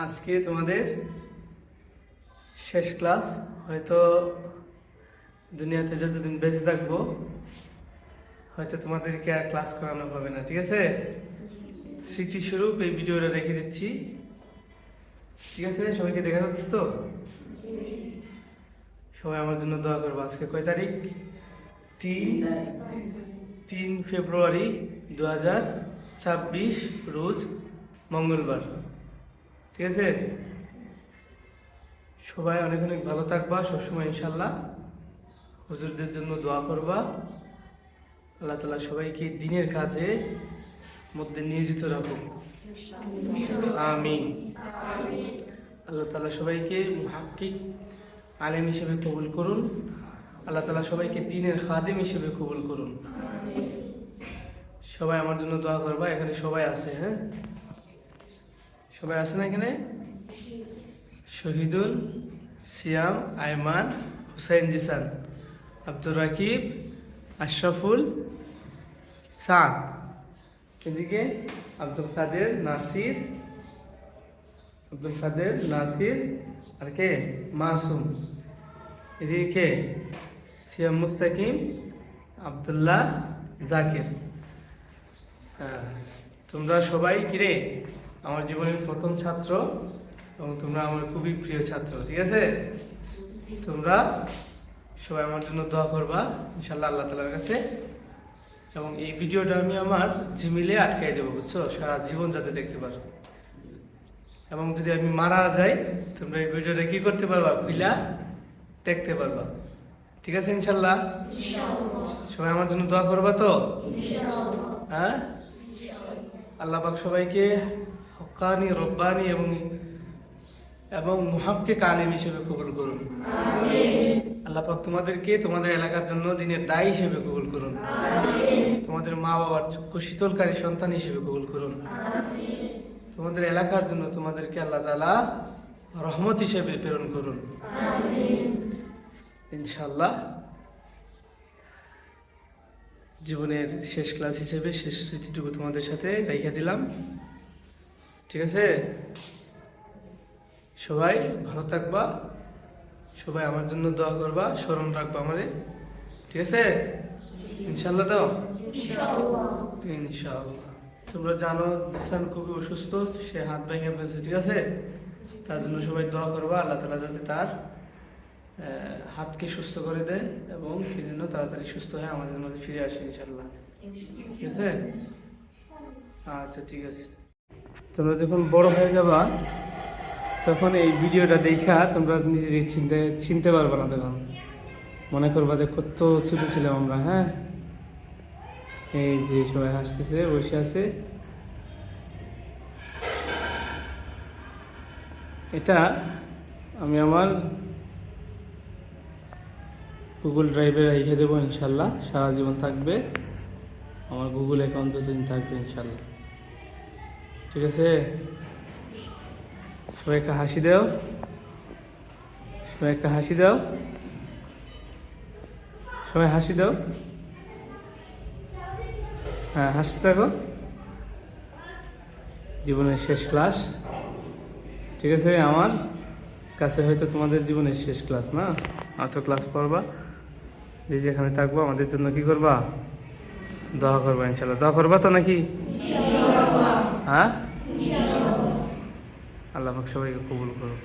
আজকে তোমাদের শেষ ক্লাস। হয়তো দুনিয়াতে যতদিন বেঁচে থাকবো হয়তো তোমাদেরকে আর ক্লাস করানো হবে না, ঠিক আছে? স্মৃতিস্বরূপ এই ভিডিওটা রেখে দিচ্ছি, ঠিক আছে? সবাইকে দেখা যাচ্ছে তো? সবাই আমার জন্য দোয়া করবো। আজকে কয় তারিখ? 3 ফেব্রুয়ারি 2026 রোজ মঙ্গলবার, ঠিক আছে? সবাই অনেক অনেক ভালো থাকবা সবসময় ইনশাল্লাহ। হুজুরদের জন্য দোয়া করবা। আল্লাহ তাআলা সবাইকে দিনের কাজে মধ্যে নিয়োজিত রাখুন, আমিন। আল্লাহ তাআলা সবাইকে মুহাক্কিক আলেম হিসেবে কবুল করুন। আল্লাহ তাআলা সবাইকে দ্বীনের খাদিম হিসেবে কবুল করুন। সবাই আমার জন্য দোয়া করবা। এখানে সবাই আছে, হ্যাঁ? সবাই আছে না এখানে? শহীদুল, সিয়াম, আয়মান, হুসাইন জিসান, আব্দুর রাকিব, আশরাফুল, সাদ, এদিকে আব্দুল কাদের নাসির, আর কে? মাসুম। এদিকে সিয়াম মুস্তাকিম, আব্দুল্লাহ, জাকির। তোমরা সবাই কিরে আমার জীবনের প্রথম ছাত্র এবং তোমরা আমার খুবই প্রিয় ছাত্র, ঠিক আছে? তোমরা সবাই আমার জন্য দোয়া করবা ইনশাল্লাহ আল্লাহ তাআলার কাছে। এবং এই ভিডিওটা আমি আমার জিমেইলে আটকাই দেবো, বুঝছো? সারা জীবন যাতে দেখতে পারো। এবং যদি আমি মারা যাই তোমরা এই ভিডিওটা কি করতে পারবা? খুইলা দেখতে পারবা, ঠিক আছে? ইনশাল্লাহ সবাই আমার জন্য দোয়া করবা তো? হ্যাঁ, আল্লাহ পাক সবাইকে হক্কানি, রব্বানি এবং মুহাক্কিক আলেম হিসেবে কবুল করুন। আল্লাহ পাক তোমাদেরকে তোমাদের এলাকার জন্য দিনের দায়ী হিসেবে কবুল করুন। তোমাদের মা বাবার চক্ষু শীতলকারী সন্তান হিসেবে কবুল করুন। তোমাদের এলাকার জন্য তোমাদেরকে আল্লাহ তাআলা রহমত হিসেবে প্রেরণ করুন, ইনশাআল্লাহ। জীবনের শেষ ক্লাস হিসেবে শেষ স্মৃতিটুকু তোমাদের সাথে রেখে দিলাম, ঠিক আছে? সবাই ভালো থাকবা, সবাই আমার জন্য দোয়া করবা, স্মরণ রাখবা আমারে, ঠিক আছে? ইনশাআল্লাহ তো? ইনশাআল্লাহ। তোমরা জানো জিসান খুবই অসুস্থ, সে হাত ভেঙে ফেলছে, ঠিক আছে? তার জন্য সবাই দোয়া করবা আল্লাহ তাআলা যাতে তার হাতকে সুস্থ করে দেয় এবং সে যেন তাড়াতাড়ি সুস্থ হয়ে আমাদের মধ্যে ফিরে আসে ইনশাআল্লাহ, ঠিক আছে? আচ্ছা, ঠিক আছে। তোমরা যখন বড় হয়ে যাবা তখন এই ভিডিওটা দেখা তোমরা নিজেরই চিনতে পারবে না। তখন মনে করবা যে কত ছোট ছিলাম আমরা, হ্যাঁ? এই যে সবাই হাসতেছে, বসে আছে। এটা আমি আমার গুগল ড্রাইভে রেখে দেবো ইনশাল্লাহ। সারা জীবন থাকবে আমার গুগল অ্যাকাউন্ট, যতদিন থাকবে ইনশাল্লাহ, ঠিক আছে? সবাই একটা হাসি দাও, সবাই একটা হাসি দাও, সবাই হাসি দাও। হ্যাঁ, হাসতে থাকো। জীবনের শেষ ক্লাস, ঠিক আছে? আমার কাছে হয়তো তোমাদের জীবনের শেষ ক্লাস না, আর তো ক্লাস করবা, যে যেখানে থাকবো আমাদের জন্য কি করবা? দোয়া করবা ইনশাল্লাহ। দোয়া করবা তো নাকি? হ্যাঁ, আল্লাহ পাক সবাইকে কবুল করুন।